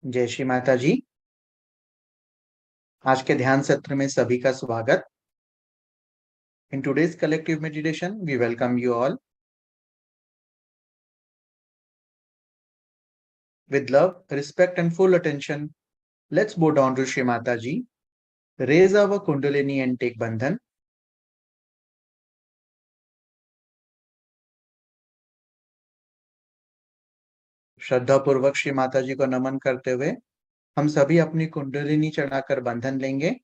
जय श्री माता जी। आज के ध्यान सत्र में सभी का स्वागत। In today's collective meditation, we welcome you all. With love, respect and full attention, let's bow down to Shri Mata Ji, raise our Kundalini and take Bandhan. श्रद्धा पूर्वक श्री माता जी को नमन करते हुए हम सभी अपनी कुंडलिनी चढ़ाकर बंधन लेंगे।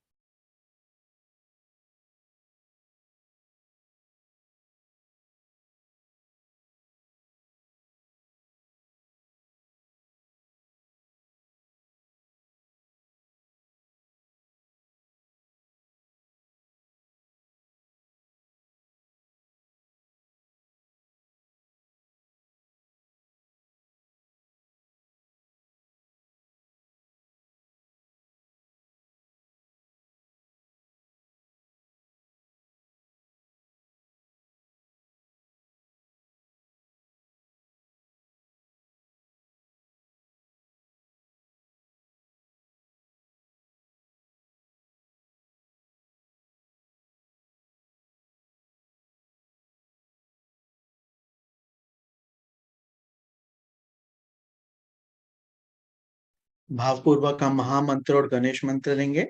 भावपूर्वक हम महामंत्र और गणेश मंत्र लेंगे।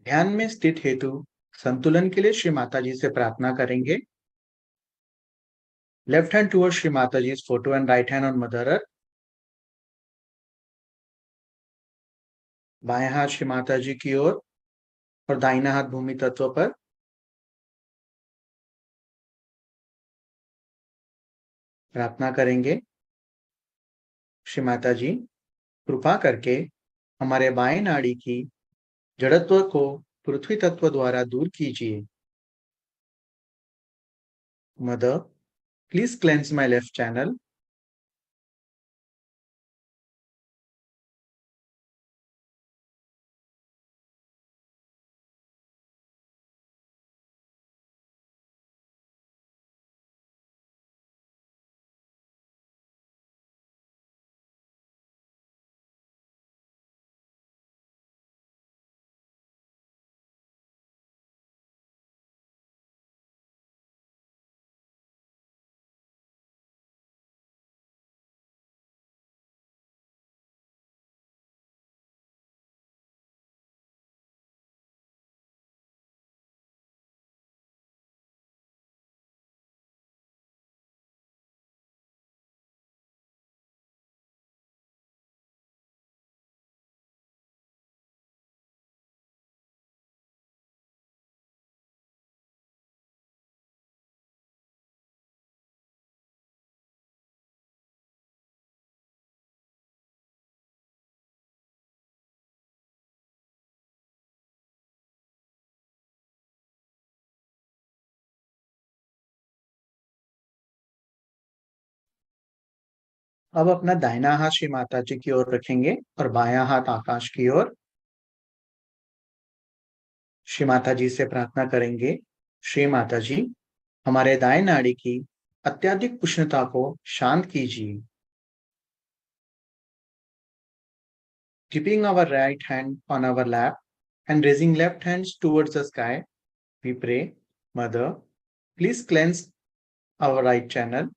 ध्यान में स्थित हेतु संतुलन के लिए श्री माता जी से प्रार्थना करेंगे। Left hand towards Shri Mata जी's photo and right hand on Mother Earth. बाएं हाथ श्री माता जी की ओर और दाहिना हाथ भूमि तत्व पर। प्रार्थना करेंगे, श्री माता जी कृपा करके हमारे बाएं नाड़ी की जड़त्व को पृथ्वी तत्व द्वारा दूर कीजिए। Mother, please cleanse my left channel. अब अपना दाहिना हाथ श्री माता जी की ओर रखेंगे और बायां हाथ आकाश की ओर। श्री माता जी से प्रार्थना करेंगे, श्री माता जी हमारे दाएं नाड़ी की अत्यधिक उष्णता को शांत कीजिए। Keeping our right hand on our lap and raising left hands towards the sky, we pray, Mother, please cleanse our right channel.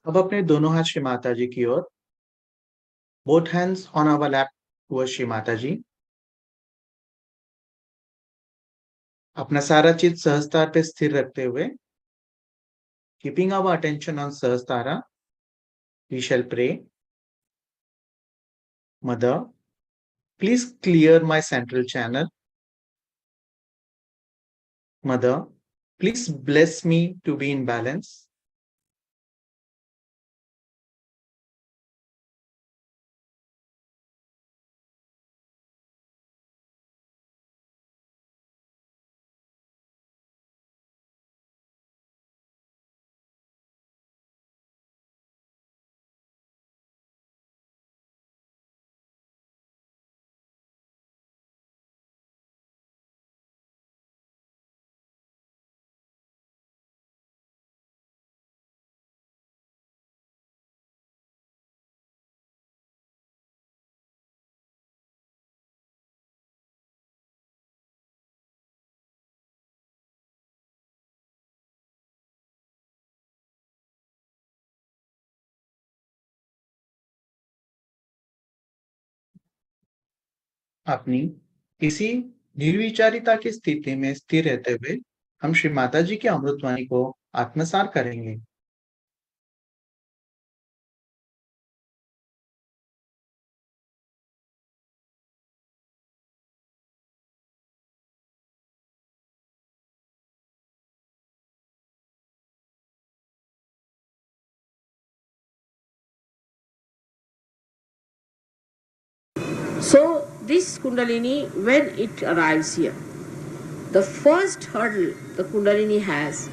अब अपने दोनों हाथ श्री माता जी की ओर, both hands on our lap towards Shri Mata जी। अपना सारा चित सहस्तार पे स्थिर रखते हुए, keeping our attention on सहस्तारा, we shall pray, Mother, please clear my central channel. Mother, please bless me to be in balance. अपनी इसी निर्विचारिता की स्थिति में स्थिर रहते हुए हम श्री माता जी की अमृतवाणी को आत्मसात करेंगे। So this Kundalini, when it arrives here, the first hurdle the Kundalini has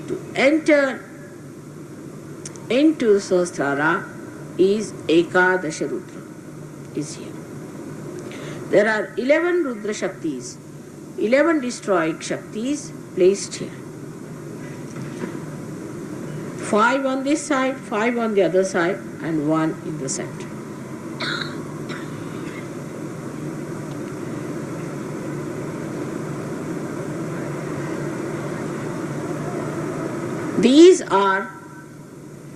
to enter into Sahasrara is Ekadasha Rudra, is here. There are 11 Rudra Shaktis, 11 destroyed Shaktis placed here. 5 on this side, 5 on the other side, and 1 in the center. These are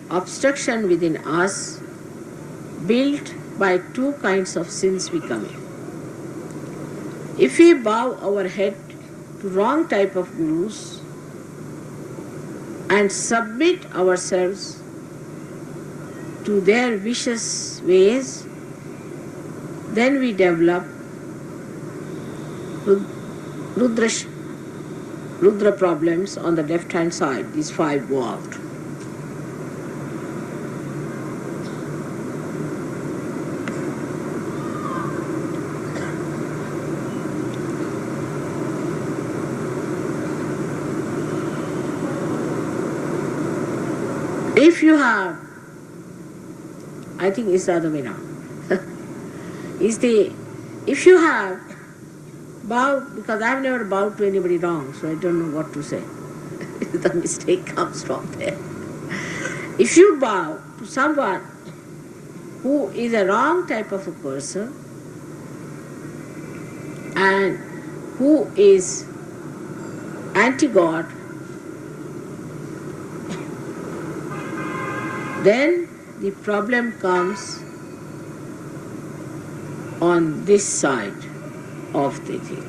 obstruction within us built by two kinds of sins we commit. If we bow our head to wrong type of gurus and submit ourselves to their vicious ways, then we develop Rudra problems on the left hand side. These 5 go out. If you have, I think it's the other way now. If you have bowed, because I've never bowed to anybody wrong, so I don't know what to say. The mistake comes from there. If you bow to someone who is a wrong type of a person and who is anti-God, then the problem comes on this side of the thing,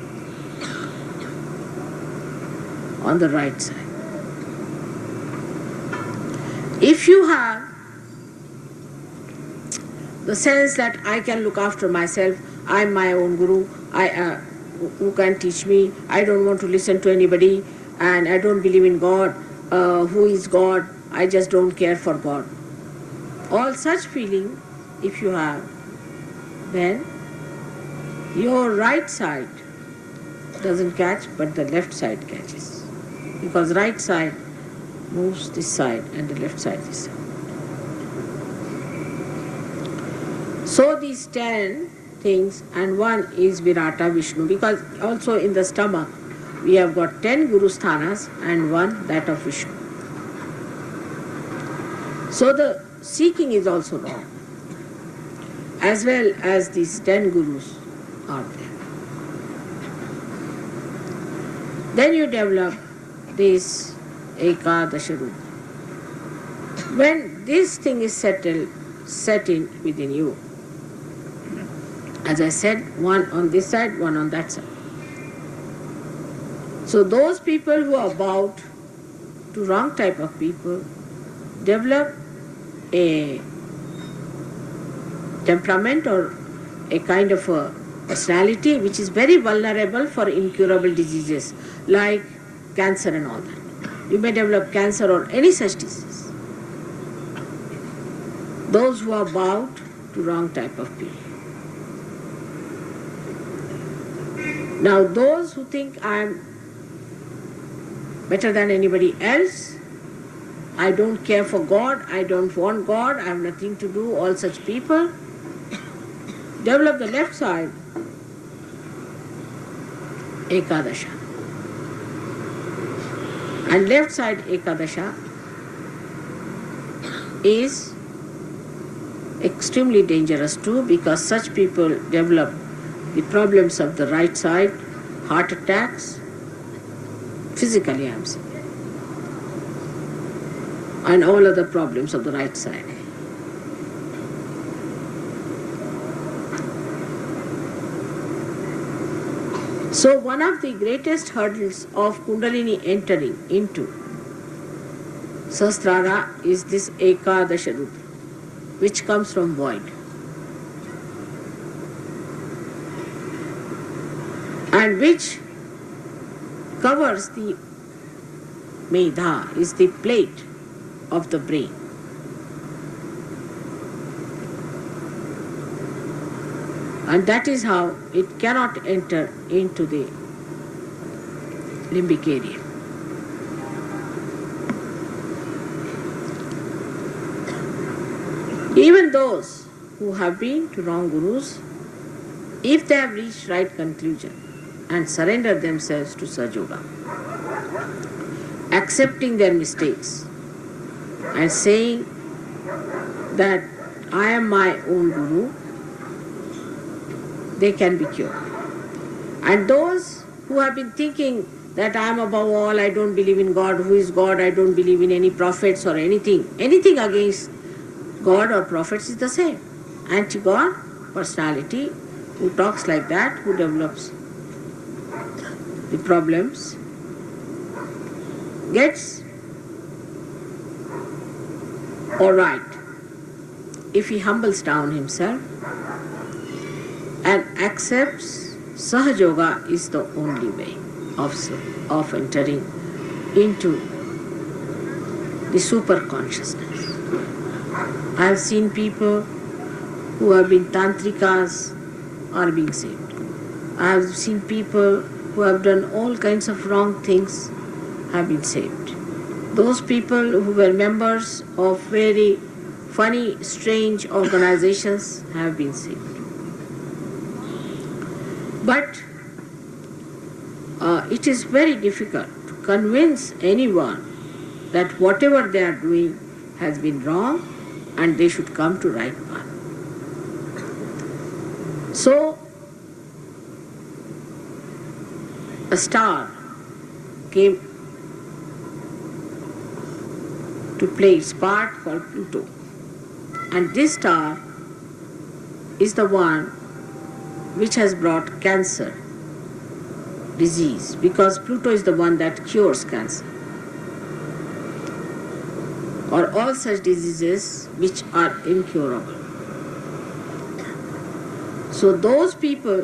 on the right side. If you have the sense that I can look after myself, I'm my own guru, who can teach me, I don't want to listen to anybody, and I don't believe in God, who is God, I just don't care for God. All such feeling, if you have, then your right side doesn't catch, but the left side catches. Because right side moves this side and the left side this side. So these 10 things, and one is Virata Vishnu, because also in the stomach we have got 10 Guru Sthanas and one that of Vishnu. So the seeking is also wrong, as well as these 10 Gurus are there. Then you develop this Ekadasha Rudra. When this thing is set in within you, as I said, one on this side, one on that side. So those people who are bowed to wrong type of people develop a temperament or a kind of a personality which is very vulnerable for incurable diseases like cancer and all that. You may develop cancer or any such disease. Those who are bowed to wrong type of people. Now those who think I am better than anybody else, I don't care for God, I don't want God, I have nothing to do, all such people develop the left side, Ekadasha. And left side Ekadasha is extremely dangerous too, because such people develop the problems of the right side, heart attacks, physically I am saying, and all other problems of the right side. So one of the greatest hurdles of Kundalini entering into Sahasrara is this Ekadasha Rudra, which comes from void. And which covers the Medha, is the plate of the brain. And that is how it cannot enter into the limbic area. Even those who have been to wrong gurus, if they have reached right conclusion and surrendered themselves to Sahaja, accepting their mistakes and saying that I am my own guru, they can be cured. And those who have been thinking that I am above all, I don't believe in God, who is God, I don't believe in any prophets or anything against God or prophets is the same. Anti-God personality who talks like that, who develops the problems, gets all right if he humbles down himself and accepts Sahaja is the only way of entering into the super consciousness. I have seen people who have been tantrikas are being saved. I have seen people who have done all kinds of wrong things have been saved. Those people who were members of very funny, strange organizations have been saved. But it is very difficult to convince anyone that whatever they are doing has been wrong and they should come to right path. So, a star came to play its part called Pluto. And this star is the one which has brought cancer disease, because Pluto is the one that cures cancer or all such diseases which are incurable. So those people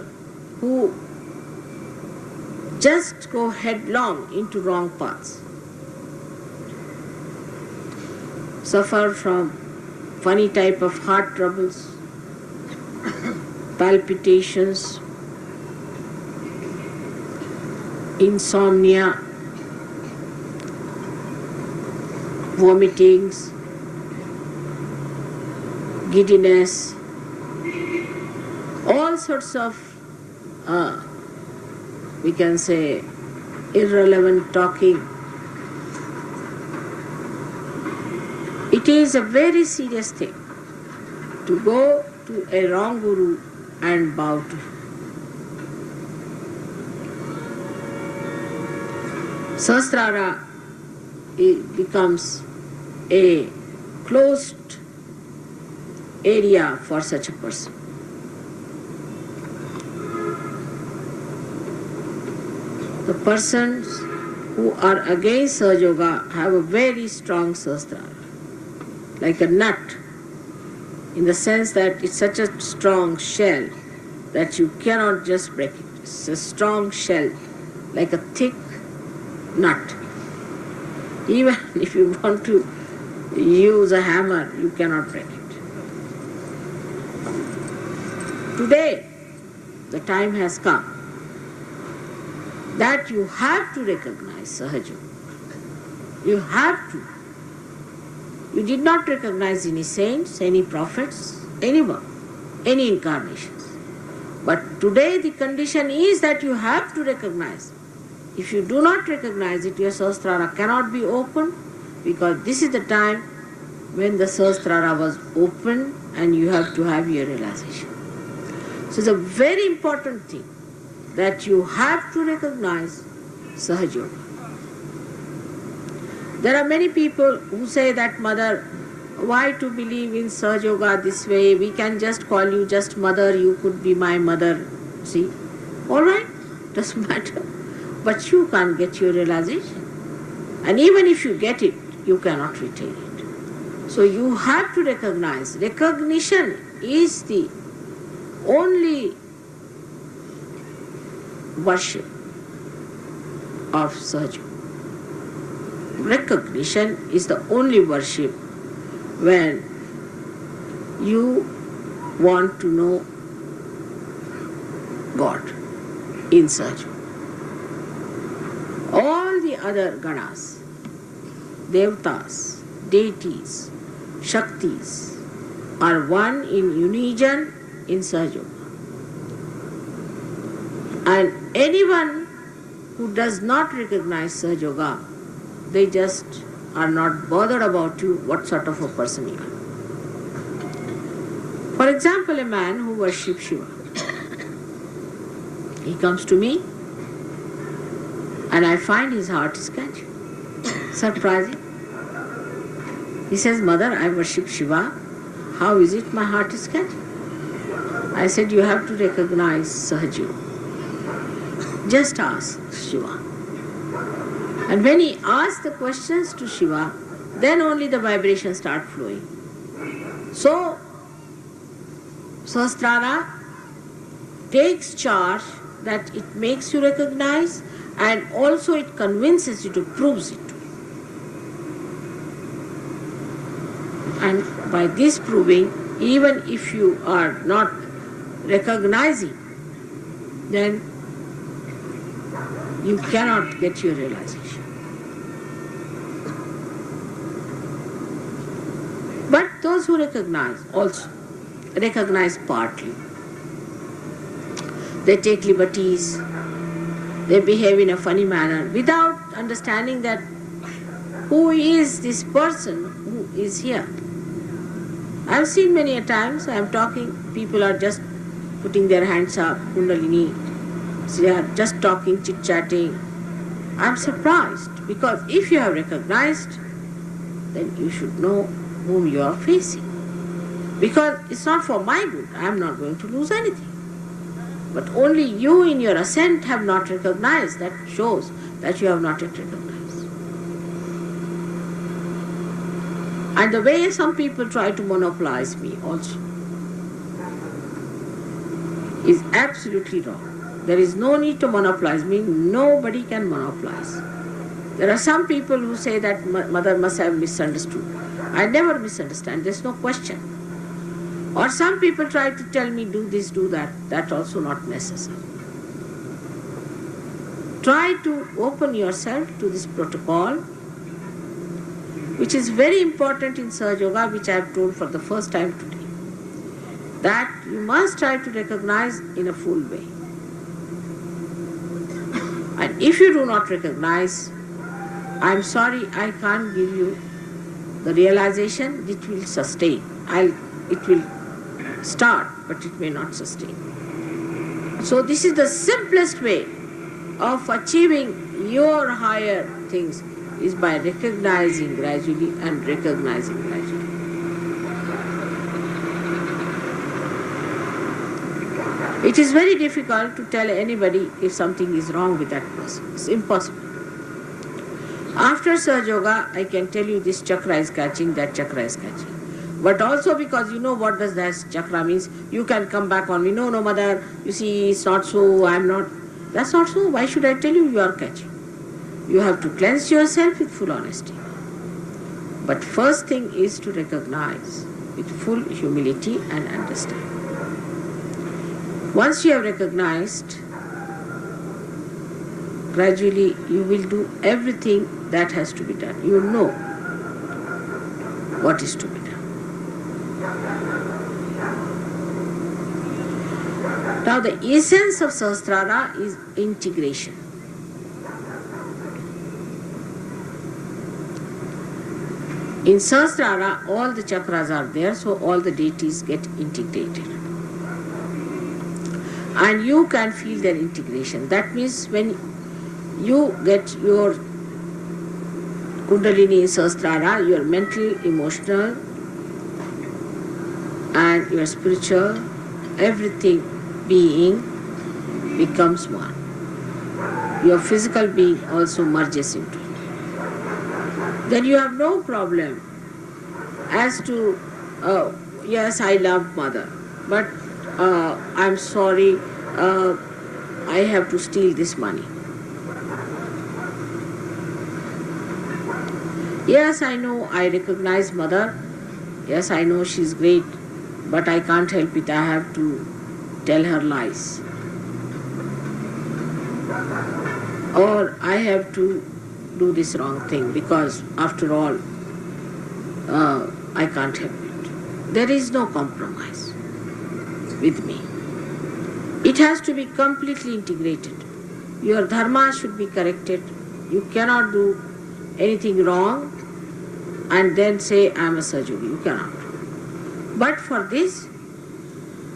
who just go headlong into wrong paths suffer from funny type of heart troubles, palpitations, insomnia, vomitings, giddiness, all sorts of, we can say, irrelevant talking. It is a very serious thing to go to a wrong guru and bow to him. Sahasrara becomes a closed area for such a person. The persons who are against Sahaja have a very strong Sahasrara, like a nut, in the sense that it's such a strong shell that you cannot just break it. It's a strong shell, like a thick nut. Even if you want to use a hammer, you cannot break it. Today, the time has come that you have to recognize Sahaja. You have to. You did not recognize any saints, any prophets, anyone, any incarnations. But today the condition is that you have to recognize. If you do not recognize it, your Sahasrara cannot be opened, because this is the time when the Sahasrara was opened and you have to have your realization. So it's a very important thing that you have to recognize Sahaja. There are many people who say that, Mother, why to believe in Sahaja this way? We can just call you just Mother, you could be my mother. See? Alright, doesn't matter. But you can't get your realization. And even if you get it, you cannot retain it. So you have to recognize. Recognition is the only worship of Sahaja. Recognition is the only worship when you want to know God in Sahaja. All the other ganas, devtas, deities, shaktis are one in unison in Sahaja. And anyone who does not recognize Sahaja Yoga, they just are not bothered about you, what sort of a person you are. For example, a man who worships Shiva, he comes to me and I find his heart is catching. Surprising. He says, Mother, I worship Shiva. How is it my heart is catching? I said, you have to recognize Sahaja. Just ask Shiva. And when he asks the questions to Shiva, then only the vibrations start flowing. So, Sahasrara takes charge that it makes you recognize and also it convinces you to prove it. And by this proving, even if you are not recognizing, then you cannot get your realization. But those who recognize also recognize partly. They take liberties, they behave in a funny manner without understanding that who is this person who is here. I have seen many a times, I am talking, people are just putting their hands up, Kundalini, they are just talking, chit-chatting. I am surprised because if you have recognized, then you should know whom you are facing. Because it's not for my good, I am not going to lose anything. But only you in your ascent have not recognized. That shows that you have not yet recognized. And the way some people try to monopolize me also is absolutely wrong. There is no need to monopolize me. Nobody can monopolize. There are some people who say that Mother must have misunderstood. I never misunderstand. There's no question. Or some people try to tell me do this, do that. That's also not necessary. Try to open yourself to this protocol, which is very important in Sahaja Yoga, which I have told for the first time today. That you must try to recognize in a full way. And if you do not recognize, I'm sorry, I can't give you the realization it will sustain. It will start, but it may not sustain. So this is the simplest way of achieving your higher things is by recognizing gradually and recognizing gradually. It is very difficult to tell anybody if something is wrong with that person. It's impossible. After Sahaja Yoga, I can tell you this chakra is catching, that chakra is catching. But also because you know what does that chakra means, you can come back on me, no, Mother, you see, it's not so, I'm not. That's not so. Why should I tell you you are catching? You have to cleanse yourself with full honesty. But first thing is to recognize with full humility and understanding. Once you have recognized, gradually you will do everything that has to be done. You will know what is to be done. Now the essence of Sahasrara is integration. In Sahasrara, all the chakras are there, so all the deities get integrated. And you can feel their integration. That means when you get your Kundalini in Sahasrara, your mental, emotional, and your spiritual, everything being becomes one. Your physical being also merges into it. Then you have no problem as to, yes, I love Mother, but I'm sorry, I have to steal this money. Yes, I know, I recognize Mother. Yes, I know she's great, but I can't help it. I have to tell her lies. or I have to do this wrong thing because after all I can't help it. There is no compromise with me. It has to be completely integrated. Your dharma should be corrected. You cannot do anything wrong and then say I am a Sahaja. You cannot. But for this,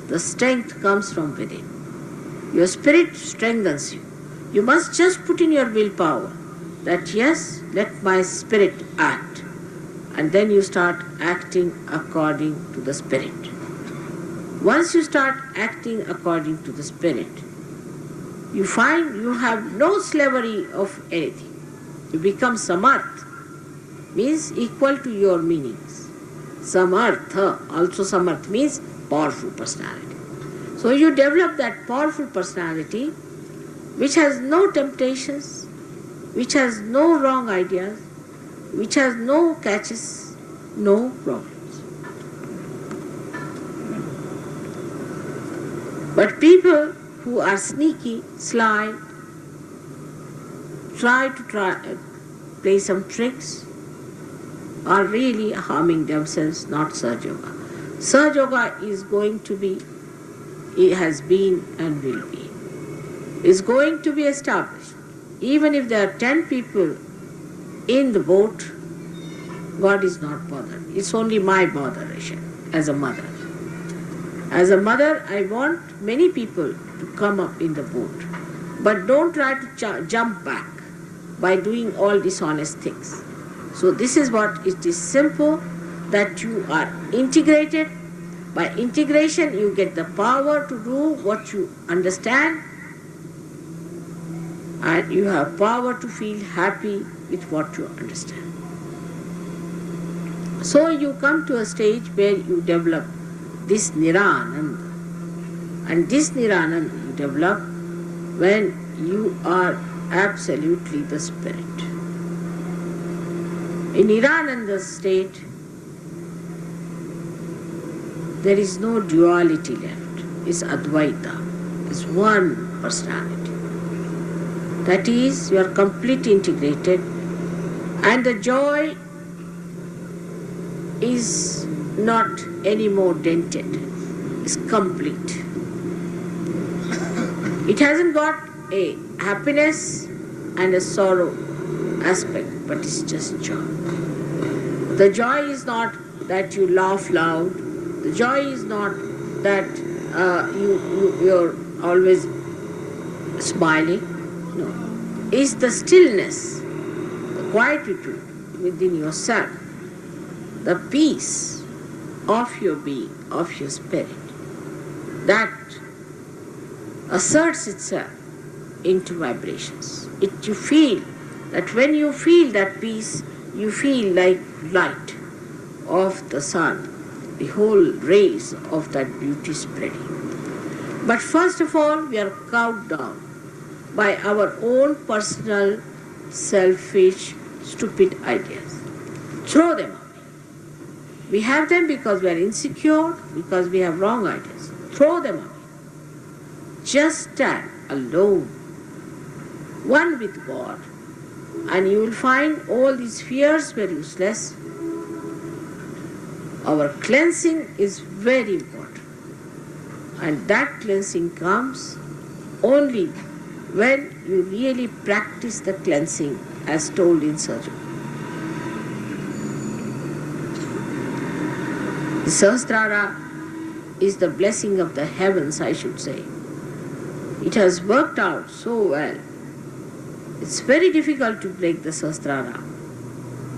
the strength comes from within. Your spirit strengthens you. You must just put in your willpower that yes, let my spirit act. And then you start acting according to the spirit. Once you start acting according to the spirit, you find you have no slavery of anything. You become samarth, means equal to your meanings. Samartha, also samarth means powerful personality. So you develop that powerful personality which has no temptations, which has no wrong ideas, which has no catches, no problems. But people who are sneaky, sly, try to play some tricks, are really harming themselves, not Sahaja. Sahaja is going to be, it has been and will be, is going to be established. Even if there are 10 people in the boat, God is not bothered. It's only my botheration as a mother. As a mother, I want many people to come up in the boat. But don't try to jump back by doing all dishonest things. So this is what it is simple, that you are integrated. By integration, you get the power to do what you understand, and you have power to feel happy with what you understand. So you come to a stage where you develop this Nirananda. And this Nirananda you develop when you are absolutely the spirit. In Nirananda state, there is no duality left. It's Advaita. It's one personality. That is, you are completely integrated, and the joy is not any more dented. It's complete. It hasn't got a happiness and a sorrow aspect, but it's just joy. The joy is not that you laugh loud. The joy is not that you're always smiling. No. It's the stillness, the quietude within yourself, the peace of your being, of your spirit, that asserts itself into vibrations. You feel that when you feel that peace, you feel like light of the sun, the whole rays of that beauty spreading. But first of all, we are cowed down by our own personal, selfish, stupid ideas. Throw them away. We have them because we are insecure, because we have wrong ideas. Throw them away. Just stand alone, one with God, and you will find all these fears were useless. Our cleansing is very important. And that cleansing comes only when you really practice the cleansing as told in Sahaja. The Sahasrara is the blessing of the heavens, I should say. It has worked out so well. It's very difficult to break the Sahasrara.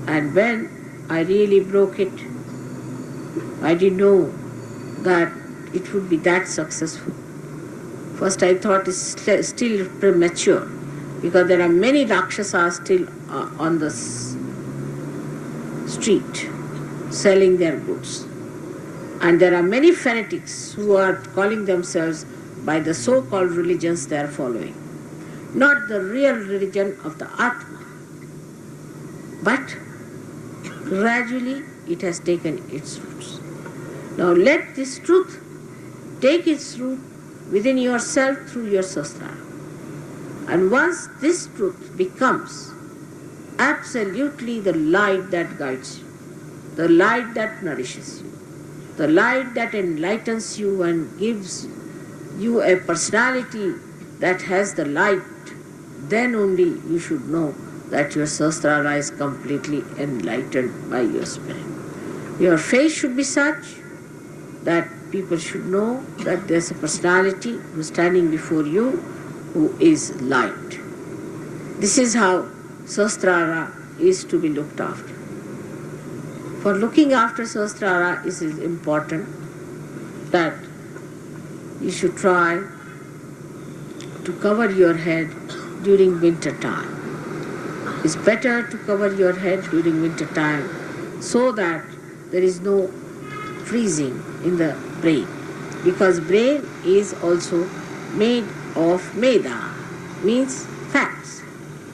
And when I really broke it, I didn't know that it would be that successful. First I thought it's still premature, because there are many Rakshasas still on the street selling their goods. And there are many fanatics who are calling themselves by the so-called religions they are following. Not the real religion of the Atma. But gradually it has taken its roots. Now let this truth take its root within yourself through your Sahasrara. And once this truth becomes absolutely the light that guides you, the light that nourishes you, the light that enlightens you and gives you a personality that has the light, then only you should know that your Sahasrara is completely enlightened by your spirit. Your face should be such that people should know that there's a personality who's standing before you who is light. This is how Sahasrara is to be looked after. For looking after Sahasrara, it is important that you should try to cover your head during winter time. It's better to cover your head during winter time so that there is no freezing in the brain, because brain is also made of meda, means fats,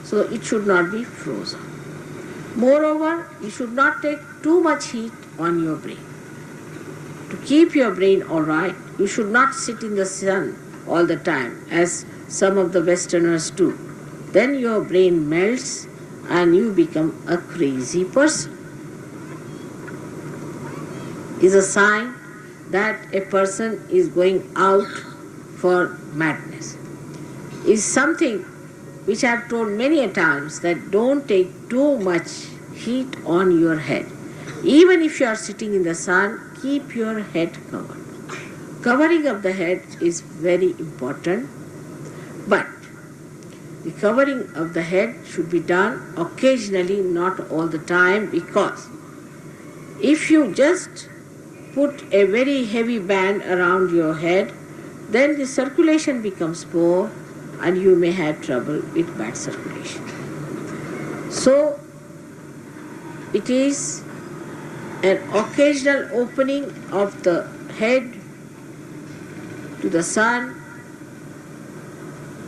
so it should not be frozen. Moreover, you should not take too much heat on your brain. To keep your brain all right, you should not sit in the sun all the time as some of the Westerners do. Then your brain melts and you become a crazy person. Is a sign that a person is going out for madness. Is something which I have told many a times, that don't take too much heat on your head. Even if you are sitting in the sun, keep your head covered. Covering of the head is very important, but the covering of the head should be done occasionally, not all the time, because if you just put a very heavy band around your head, then the circulation becomes poor and you may have trouble with bad circulation. So it is an occasional opening of the head to the sun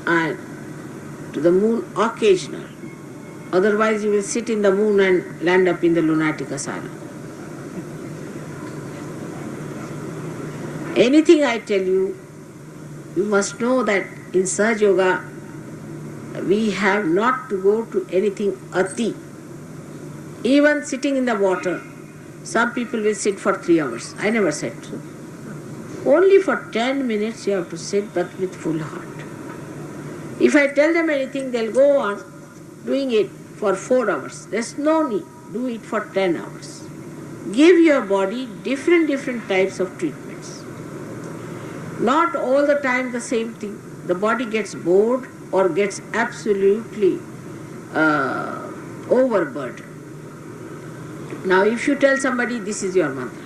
and to the moon, occasional. Otherwise you will sit in the moon and land up in the lunatic asylum. Anything I tell you, you must know that in Sahaja Yoga we have not to go to anything ati. Even sitting in the water, some people will sit for 3 hours. I never said so. Only for 10 minutes you have to sit, but with full heart. If I tell them anything, they'll go on doing it for 4 hours. There's no need. Do it for 10 hours. Give your body different types of treatments. Not all the time the same thing. The body gets bored or gets absolutely overburdened. Now if you tell somebody this is your mantra,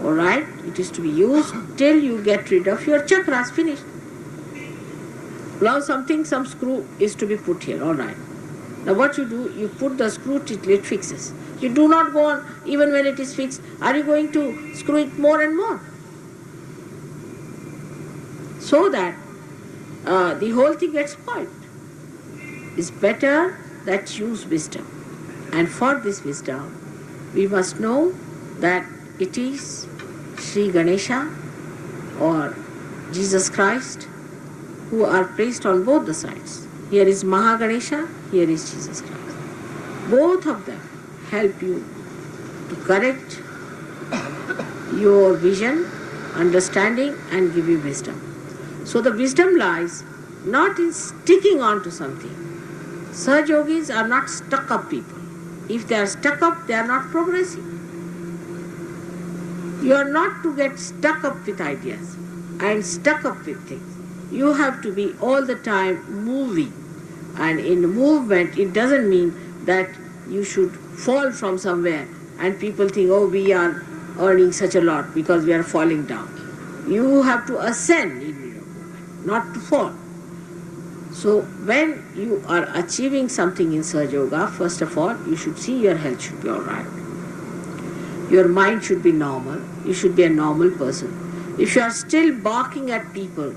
alright, it is to be used till you get rid of your chakras, finished. Now some screw is to be put here, alright. Now what you do, you put the screw till it fixes. You do not go on, even when it is fixed, are you going to screw it more and more? So that the whole thing gets spoiled. It's better that you use wisdom. And for this wisdom, we must know that it is Sri Ganesha or Jesus Christ who are placed on both the sides. Here is Maha Ganesha, here is Jesus Christ. Both of them help you to correct your vision, understanding, and give you wisdom. So the wisdom lies not in sticking on to something. Sahaja yogis are not stuck up people. If they are stuck up, they are not progressing. You are not to get stuck up with ideas and stuck up with things. You have to be all the time moving. And in movement, it doesn't mean that you should fall from somewhere and people think, oh, we are earning such a lot because we are falling down. You have to ascend in your movement, not to fall. So when you are achieving something in Sahaja Yoga, first of all, you should see your health should be alright. Your mind should be normal. You should be a normal person. If you are still barking at people,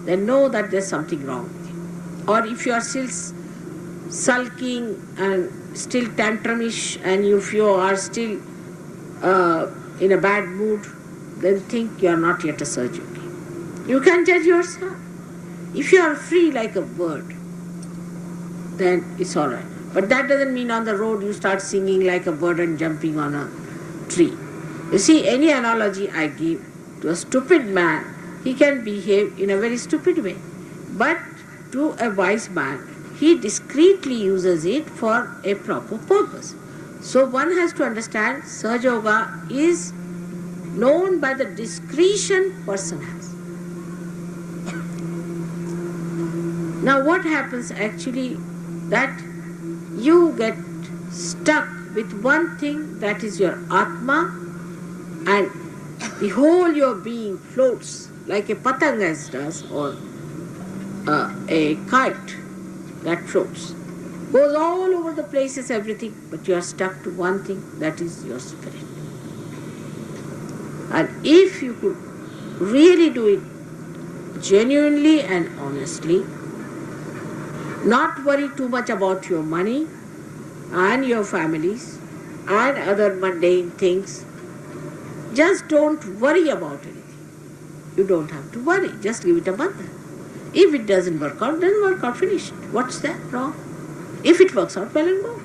then know that there's something wrong with you. Or if you are still sulking and still tantrumish, and if you are still in a bad mood, then think you are not yet a Sahaja Yogi. You can judge yourself. If you are free like a bird, then it's all right. But that doesn't mean on the road you start singing like a bird and jumping on a tree. You see, any analogy I give to a stupid man, he can behave in a very stupid way. But to a wise man, he discreetly uses it for a proper purpose. So one has to understand Sahaja Yoga is known by the discretion person has. Now what happens actually that you get stuck with one thing, that is your Atma, and the whole your being floats like a patanga does, or a kite that floats. Goes all over the places, everything, but you are stuck to one thing, that is your spirit. And if you could really do it genuinely and honestly, not worry too much about your money and your families and other mundane things, just don't worry about anything. You don't have to worry, just give it a month. If it doesn't work out, doesn't work out, finish it. What's that wrong? If it works out, well and good.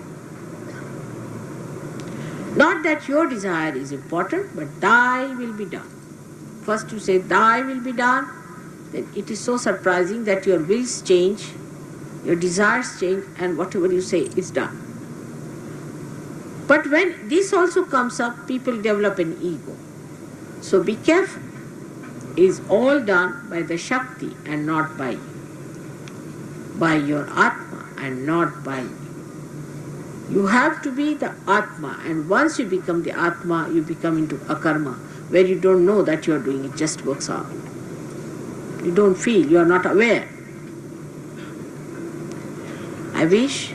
Not that your desire is important, but thy will be done. First you say thy will be done, then it is so surprising that your wills change, your desires change, and whatever you say is done. But when this also comes up, people develop an ego. So be careful. It is all done by the Shakti and not by you. By your Atma and not by you. You have to be the Atma, and once you become the Atma, you become into akarma, where you don't know that you are doing it, just works out. You don't feel, you are not aware. I wish,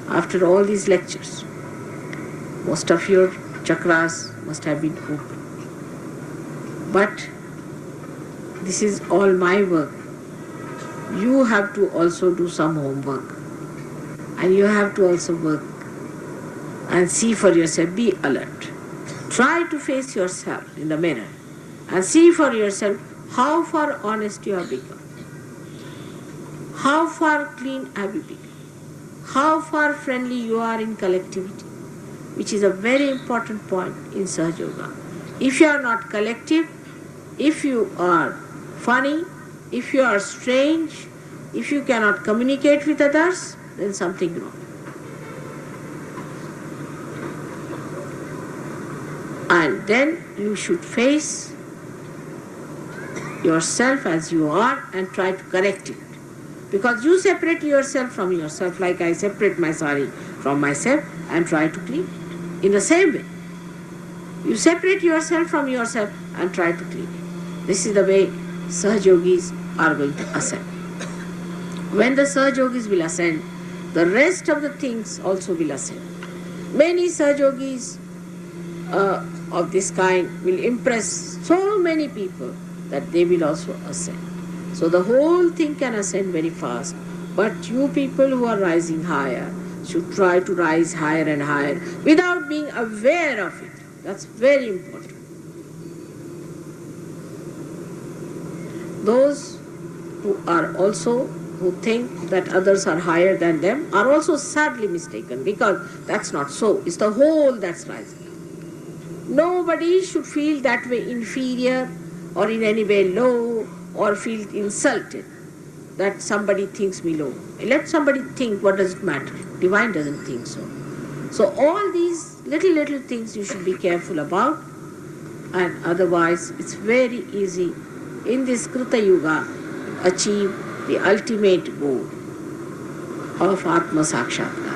after all these lectures, most of your chakras must have been open. But this is all my work. You have to also do some homework. And you have to also work and see for yourself, be alert. Try to face yourself in the mirror and see for yourself how far honest you have become. How far clean have you become. How far friendly you are in collectivity, which is a very important point in Sahaja Yoga. If you are not collective, if you are funny, if you are strange, if you cannot communicate with others, then something wrong. And then you should face yourself as you are and try to correct it. Because you separate yourself from yourself, like I separate my sari from myself and try to clean. In the same way, you separate yourself from yourself and try to clean it. This is the way Sahaja Yogis are going to ascend. When the Sahaja Yogis will ascend, the rest of the things also will ascend. Many Sahaja Yogis of this kind will impress so many people that they will also ascend. So the whole thing can ascend very fast. But you people who are rising higher should try to rise higher and higher without being aware of it. That's very important. Those who think that others are higher than them are also sadly mistaken, because that's not so. It's the whole that's rising. Nobody should feel that way inferior or in any way low or feel insulted that somebody thinks me low. Let somebody think, what does it matter? Divine doesn't think so. So all these little things you should be careful about, and otherwise it's very easy in this Krita Yuga achieve the ultimate goal of Atma Sakshatkar.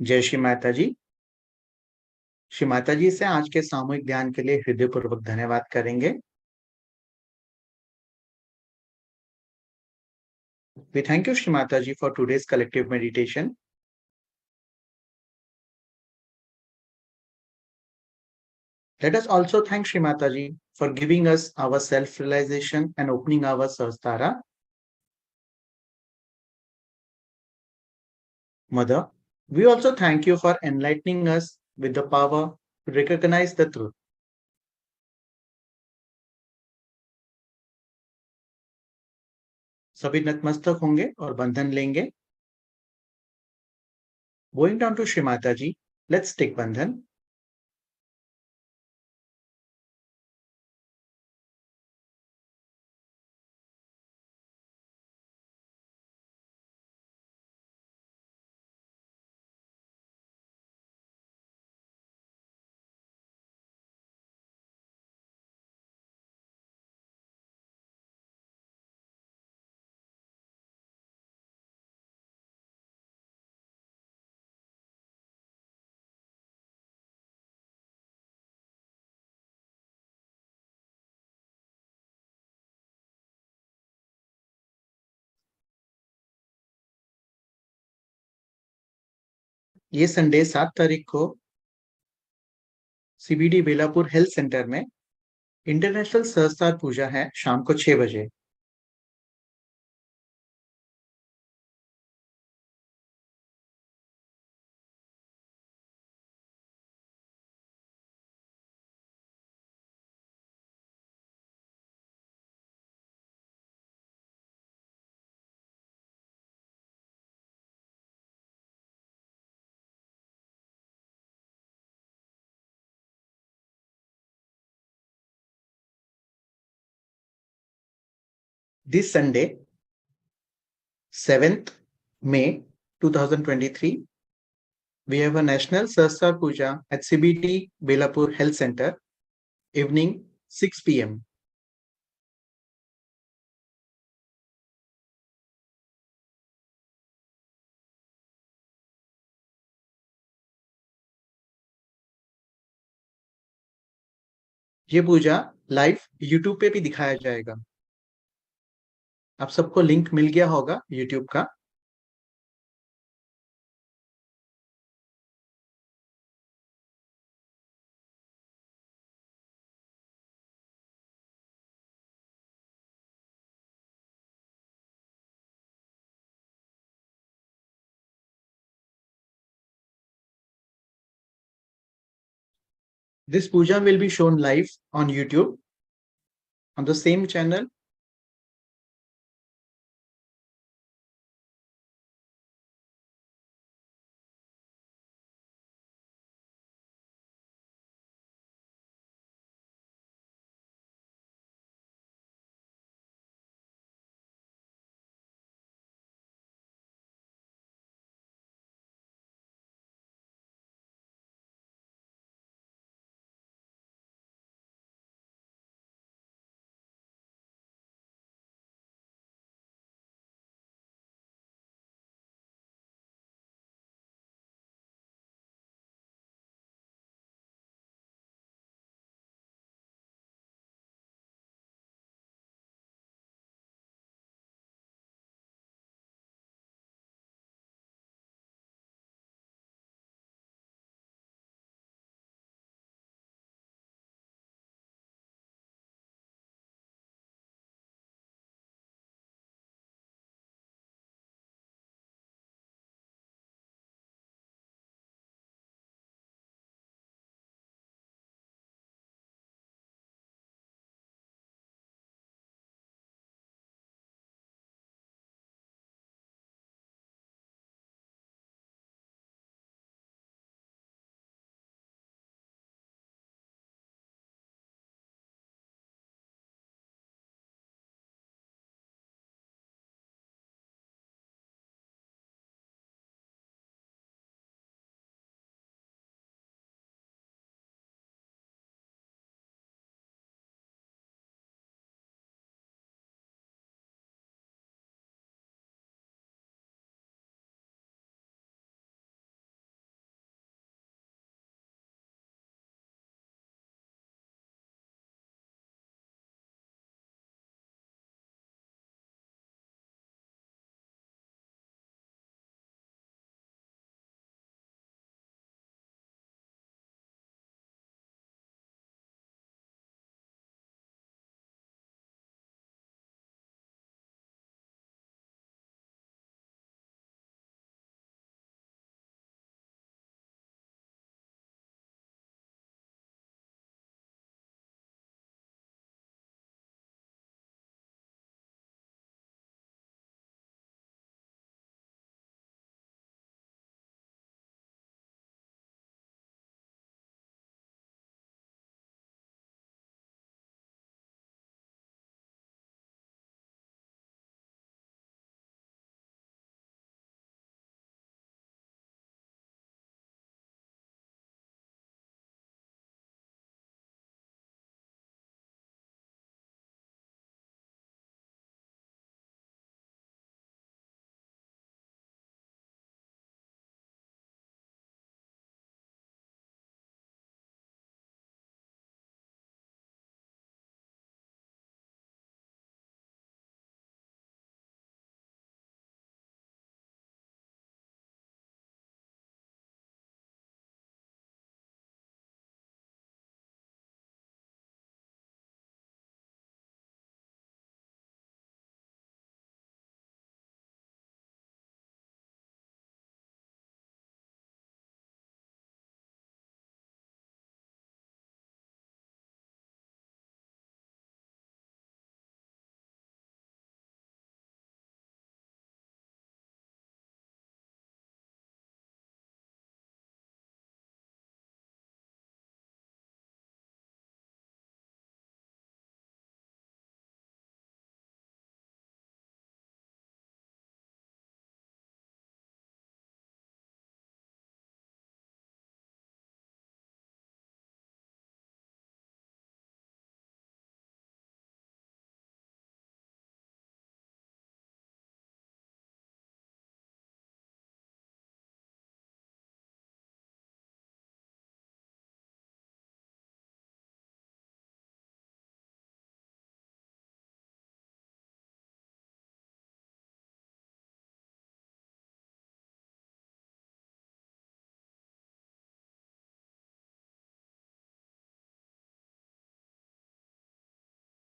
जय श्री माता जी। श्री माता जी से आज के सामूहिक ध्यान के लिए हृदयपूर्वक धन्यवाद करेंगे। We thank you, Shri Mataji, for today's collective meditation. Let us also thank Shri Mataji for giving us our self-realization and opening our Sahasrara. Mother, we also thank you for enlightening us with the power to recognize the truth. सभी नतमस्तक होंगे और बंधन लेंगे। Going down to Shri Mataji, let's take bandhan. ये Sunday 7 तारीख को CBD Belapur health centre में इंटरनेशनल सहस्त्र पूजा है शाम को 6 बजे। This Sunday, 7th May 2023, we have a National Sahasra Puja at CBT Belapur Health Center, evening 6 p.m. ये पूजा लाइव यूट्यूब पे भी दिखाया जाएगा। आप सबको लिंक मिल गया होगा यूट्यूब का। This puja will be shown live on YouTube on the same channel